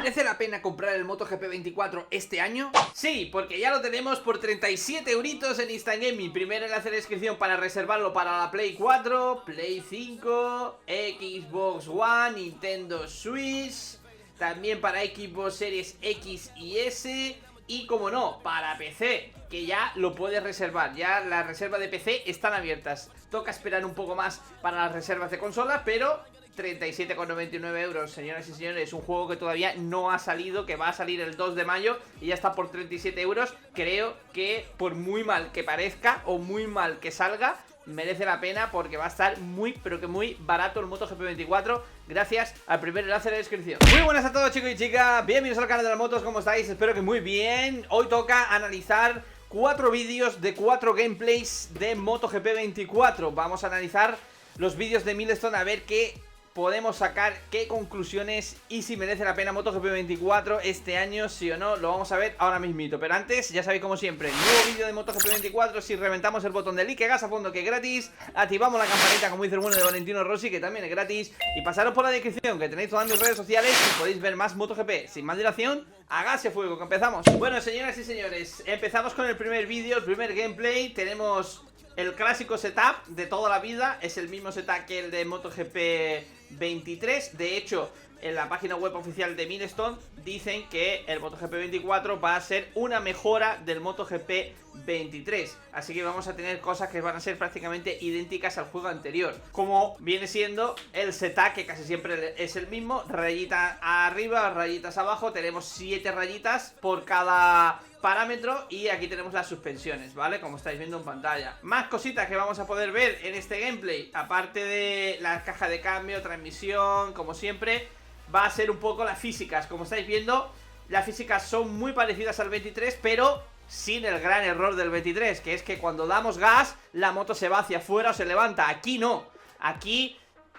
¿Merece la pena comprar el MotoGP 24 este año? Sí, porque ya lo tenemos por 37 euritos en Instant Gaming. Primer enlace de descripción para reservarlo para la Play 4, Play 5, Xbox One, Nintendo Switch, también para Xbox Series X y S y, como no, para PC, que ya lo puedes reservar. Ya las reservas de PC están abiertas. Toca esperar un poco más para las reservas de consola, pero 37,99 euros, señoras y señores. Un juego que todavía no ha salido, que va a salir el 2 de mayo y ya está por 37 euros. Creo que por muy mal que parezca o muy mal que salga, merece la pena porque va a estar muy, pero que muy barato el MotoGP 24 gracias al primer enlace de la descripción. Muy buenas a todos, chicos y chicas, bienvenidos al canal de las motos. ¿Cómo estáis? Espero que muy bien. Hoy toca analizar 4 vídeos de 4 gameplays de MotoGP 24. Vamos a analizar los vídeos de Milestone a ver qué podemos sacar, qué conclusiones y si merece la pena MotoGP 24 este año, sí o no. Lo vamos a ver ahora mismito, pero antes, ya sabéis, como siempre, nuevo vídeo de MotoGP 24. Si reventamos el botón de like, gas a fondo, que es gratis. Activamos la campanita, como dice el bueno de Valentino Rossi, que también es gratis. Y pasaros por la descripción, que tenéis todas mis redes sociales y podéis ver más MotoGP. Sin más dilación, hágase fuego, que empezamos. Bueno, señoras y señores, empezamos con el primer vídeo, el primer gameplay. Tenemos el clásico setup de toda la vida. Es el mismo setup que el de MotoGP 23. De hecho, en la página web oficial de Milestone dicen que el MotoGP 24 va a ser una mejora del MotoGP 23. Así que vamos a tener cosas que van a ser prácticamente idénticas al juego anterior, como viene siendo el setup, que casi siempre es el mismo. Rayitas arriba, rayitas abajo. Tenemos 7 rayitas por cada parámetro y aquí tenemos las suspensiones, ¿vale? Como estáis viendo en pantalla. Más cositas que vamos a poder ver en este gameplay, aparte de la caja de cambio, transmisión, como siempre, va a ser un poco las físicas. Como estáis viendo, las físicas son muy parecidas al 23, pero sin el gran error del 23, que es que cuando damos gas, la moto se va hacia afuera o se levanta. Aquí no, aquí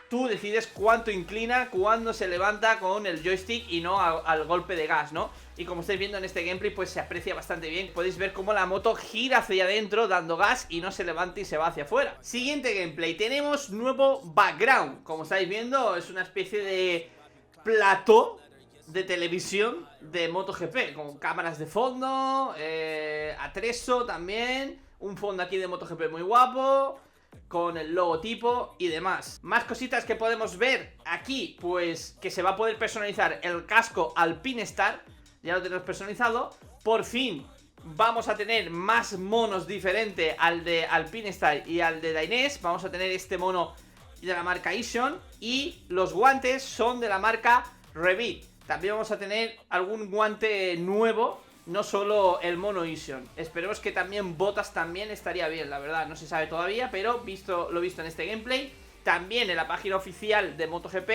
tú decides cuánto inclina, cuándo se levanta con el joystick y no al golpe de gas, ¿no? Y como estáis viendo en este gameplay, pues se aprecia bastante bien. Podéis ver cómo la moto gira hacia adentro dando gas y no se levanta y se va hacia afuera. Siguiente gameplay, tenemos nuevo background. Como estáis viendo, es una especie de plató de televisión de MotoGP, con cámaras de fondo, atrezo también, un fondo aquí de MotoGP muy guapo, con el logotipo y demás. Más cositas que podemos ver aquí, pues que se va a poder personalizar el casco Alpinestar. Ya lo tenemos personalizado. Por fin vamos a tener más monos diferentes al de Alpinestar y al de Dainese. Vamos a tener este mono de la marca Ision y los guantes son de la marca Revit. También vamos a tener algún guante nuevo, no solo el mono Ision. Esperemos que también botas también estaría bien, la verdad, no se sabe todavía, pero lo visto en este gameplay. También en la página oficial de MotoGP,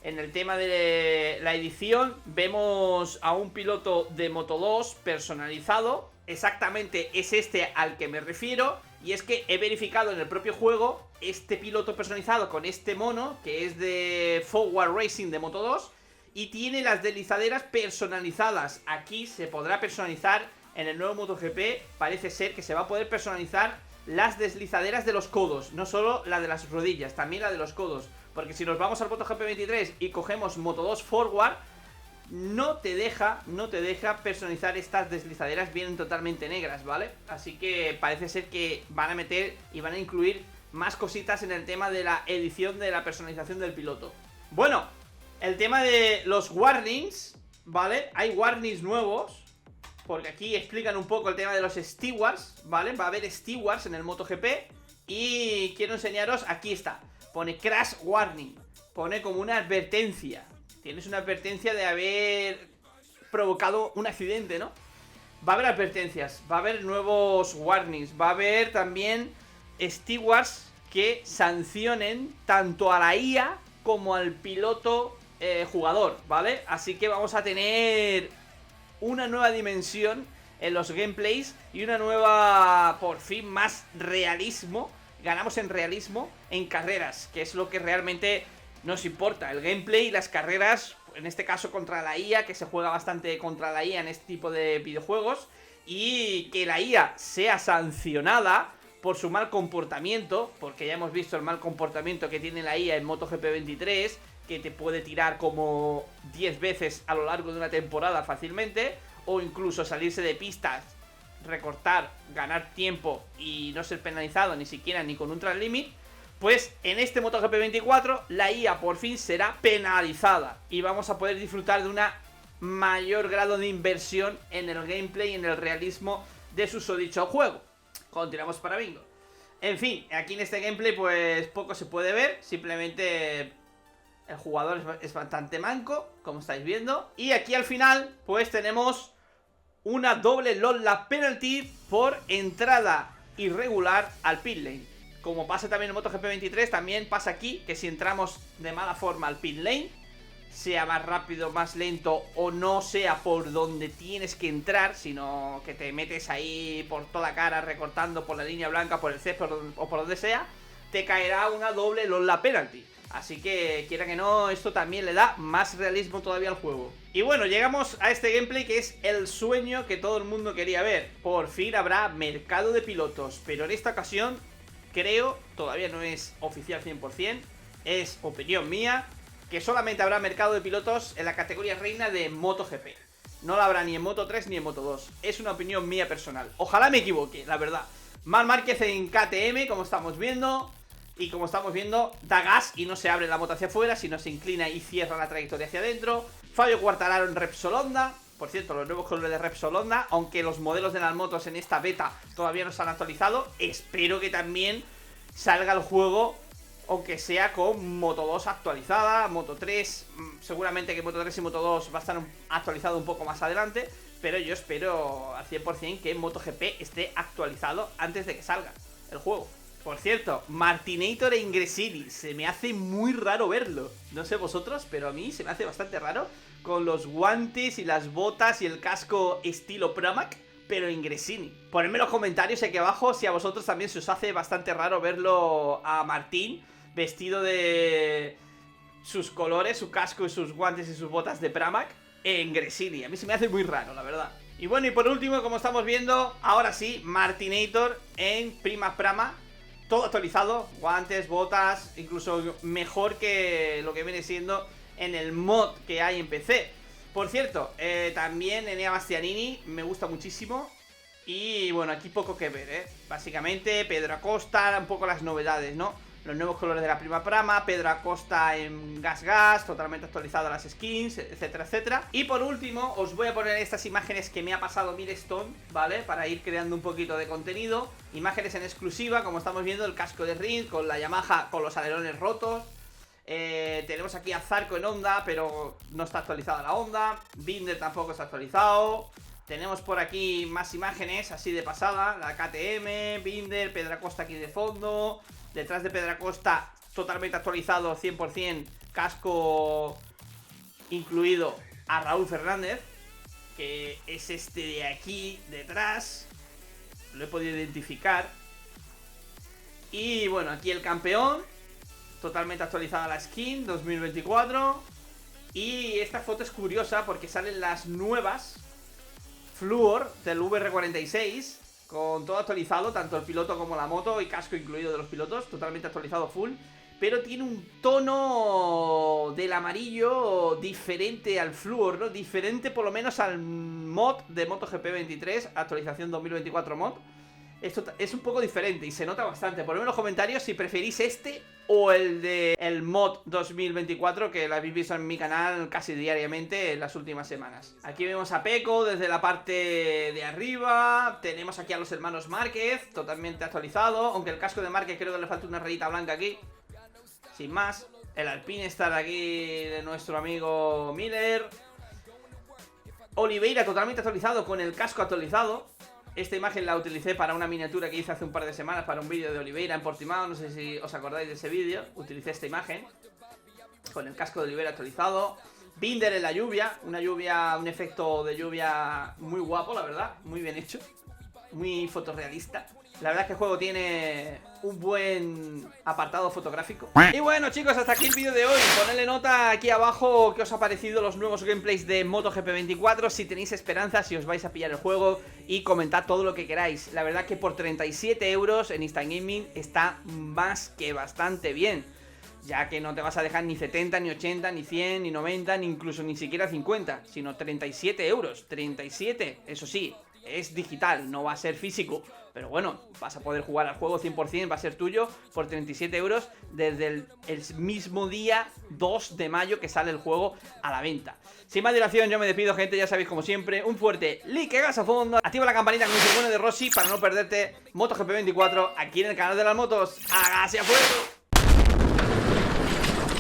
en el tema de la edición, vemos a un piloto de Moto2 personalizado. Exactamente es este al que me refiero. Y es que he verificado en el propio juego este piloto personalizado con este mono, que es de Forward Racing de Moto2, y tiene las deslizaderas personalizadas. Aquí se podrá personalizar en el nuevo MotoGP. Parece ser que se va a poder personalizar las deslizaderas de los codos, no solo la de las rodillas, también la de los codos. Porque si nos vamos al MotoGP 23 y cogemos Moto2 Forward, no te deja personalizar estas deslizaderas, vienen totalmente negras, ¿vale? Así que parece ser que van a meter y van a incluir más cositas en el tema de la edición de la personalización del piloto. Bueno, el tema de los warnings, ¿vale? Hay warnings nuevos, porque aquí explican un poco el tema de los stewards, ¿vale? Va a haber stewards en el MotoGP y quiero enseñaros, aquí está. Pone Crash Warning, pone como una advertencia. Tienes una advertencia de haber provocado un accidente, ¿no? Va a haber advertencias, va a haber nuevos warnings, va a haber también stewards que sancionen tanto a la IA como al piloto jugador, ¿vale? Así que vamos a tener una nueva dimensión en los gameplays y una nueva, por fin, más realismo. Ganamos en realismo en carreras, que es lo que realmente nos importa. El gameplay y las carreras, en este caso contra la IA, que se juega bastante contra la IA en este tipo de videojuegos. Y que la IA sea sancionada por su mal comportamiento, porque ya hemos visto el mal comportamiento que tiene la IA en MotoGP 23. que te puede tirar como 10 veces a lo largo de una temporada fácilmente, o incluso salirse de pistas, recortar, ganar tiempo y no ser penalizado ni siquiera ni con un track limit. Pues en este MotoGP 24 la IA por fin será penalizada y vamos a poder disfrutar de una mayor grado de inversión en el gameplay y en el realismo de susodicho juego. Continuamos para bingo. En fin, aquí en este gameplay pues poco se puede ver, simplemente el jugador es bastante manco, como estáis viendo. Y aquí al final pues tenemos una doble low lap penalty por entrada irregular al pit lane. Como pasa también en MotoGP 23, también pasa aquí que si entramos de mala forma al pit lane, sea más rápido, más lento o no sea por donde tienes que entrar, sino que te metes ahí por toda cara recortando por la línea blanca, por el césped o por donde sea, te caerá una doble low lap penalty. Así que, quiera que no, esto también le da más realismo todavía al juego. Y bueno, llegamos a este gameplay que es el sueño que todo el mundo quería ver. Por fin habrá mercado de pilotos, pero en esta ocasión creo, todavía no es oficial 100%, es opinión mía, que solamente habrá mercado de pilotos en la categoría reina de MotoGP. No la habrá ni en Moto3 ni en Moto2. Es una opinión mía personal. Ojalá me equivoque, la verdad. Marc Márquez en KTM, como estamos viendo. Y como estamos viendo, da gas y no se abre la moto hacia afuera, sino se inclina y cierra la trayectoria hacia adentro. Fabio Quartararo en Repsol Honda. Por cierto, los nuevos colores de Repsol Honda, aunque los modelos de las motos en esta beta todavía no se han actualizado, espero que también salga el juego, aunque sea con Moto2 actualizada, Moto3, seguramente que Moto3 y Moto2 va a estar actualizado un poco más adelante, pero yo espero al 100% que MotoGP esté actualizado antes de que salga el juego. Por cierto, Martinator e Ingressini, se me hace muy raro verlo. No sé vosotros, pero a mí se me hace bastante raro. Con los guantes y las botas y el casco estilo Pramac, pero Ingressini. Ponedme en los comentarios aquí abajo si a vosotros también se os hace bastante raro verlo a Martín vestido de sus colores, su casco y sus guantes y sus botas de Pramac en Ingressini. A mí se me hace muy raro, la verdad. Y bueno, y por último, como estamos viendo, ahora sí, Martinator en Prima Prama. Todo actualizado, guantes, botas, incluso mejor que lo que viene siendo en el mod que hay en PC. Por cierto, también Enea Bastianini me gusta muchísimo. Y bueno, aquí poco que ver, básicamente Pedro Acosta, un poco las novedades, ¿no? Los nuevos colores de la Prima Prama, Pedro Acosta en Gas, totalmente actualizado las skins, etcétera, etcétera. Y por último, os voy a poner estas imágenes que me ha pasado Milestone, ¿vale? Para ir creando un poquito de contenido. Imágenes en exclusiva, como estamos viendo, el casco de Ring con la Yamaha, con los alerones rotos. Tenemos aquí a Zarco en Honda, pero no está actualizada la Honda. Binder tampoco está actualizado. Tenemos por aquí más imágenes así de pasada. La KTM, Binder, Pedro Acosta aquí de fondo. Detrás de Pedro Acosta, totalmente actualizado, 100%, casco incluido a Raúl Fernández, que es este de aquí detrás. Lo he podido identificar. Y bueno, aquí el campeón, totalmente actualizada la skin 2024. Y esta foto es curiosa porque salen las nuevas Fluor del VR46, con todo actualizado, tanto el piloto como la moto y casco incluido de los pilotos, totalmente actualizado full. Pero tiene un tono del amarillo diferente al Fluor, ¿no? Diferente por lo menos al mod de MotoGP 23, actualización 2024 mod. Esto es un poco diferente y se nota bastante. Ponedme en los comentarios si preferís este o el de el mod 2024, que lo habéis visto en mi canal casi diariamente en las últimas semanas. Aquí vemos a Pecco desde la parte de arriba. Tenemos aquí a los hermanos Márquez, totalmente actualizado, aunque el casco de Márquez creo que le falta una rayita blanca aquí. Sin más, el Alpine Star aquí de nuestro amigo Miller. Oliveira totalmente actualizado con el casco actualizado. Esta imagen la utilicé para una miniatura que hice hace un par de semanas para un vídeo de Oliveira en Portimao. No sé si os acordáis de ese vídeo. Utilicé esta imagen con el casco de Oliveira actualizado. Binder en la lluvia. Un efecto de lluvia muy guapo, la verdad. Muy bien hecho. Muy fotorrealista. La verdad es que el juego tiene un buen apartado fotográfico. Y bueno, chicos, hasta aquí el vídeo de hoy. Ponedle nota aquí abajo qué os ha parecido los nuevos gameplays de MotoGP 24, si tenéis esperanza, si os vais a pillar el juego, y comentad todo lo que queráis. La verdad que por 37 € en Instant Gaming está más que bastante bien. ya que no te vas a dejar ni 70, ni 80, ni 100, ni 90, ni incluso ni siquiera 50, sino 37 euros, 37, eso sí, es digital, no va a ser físico, pero bueno, vas a poder jugar al juego 100%, va a ser tuyo por 37 euros desde el mismo día 2 de mayo que sale el juego a la venta. Sin más dilación, yo me despido, gente, ya sabéis, como siempre, un fuerte like, gas a fondo, activa la campanita con el bueno de Rossi para no perderte MotoGP 24 aquí en el canal de las motos. ¡Hágase a fuego!